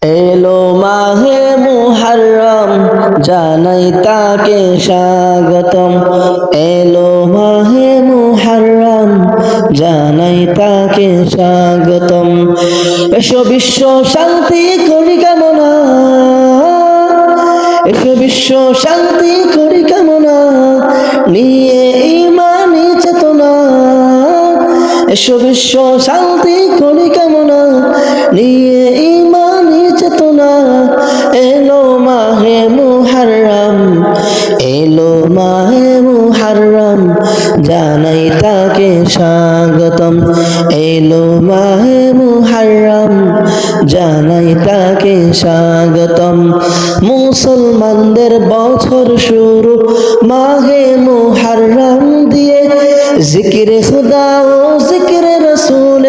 এলো মাহে মুহররম জানাই তাকে স্বাগতম। এলো মাহে মুহররম জানাই তাকে স্বাগতম। এসো বিশ্ব শান্তি করি কামনা, এসো বিশ্ব শান্তি করি কামনা, নিয়ে ঈমানি চেতনা। এসো বিশ্ব শান্তি করি কামনা, নিয়ে ঈমানি চেতনা। এলো মাহে মুহররম, এলো মাহে মুহররম জানাই তাকে স্বাগতম। এলো মাহে মুহররম জানাই তাকে স্বাগতম। মুসলমানদের বছর শুরু মাহে মুহররম দিয়ে, জিকিরে খুদা ও জিকিরে রসুল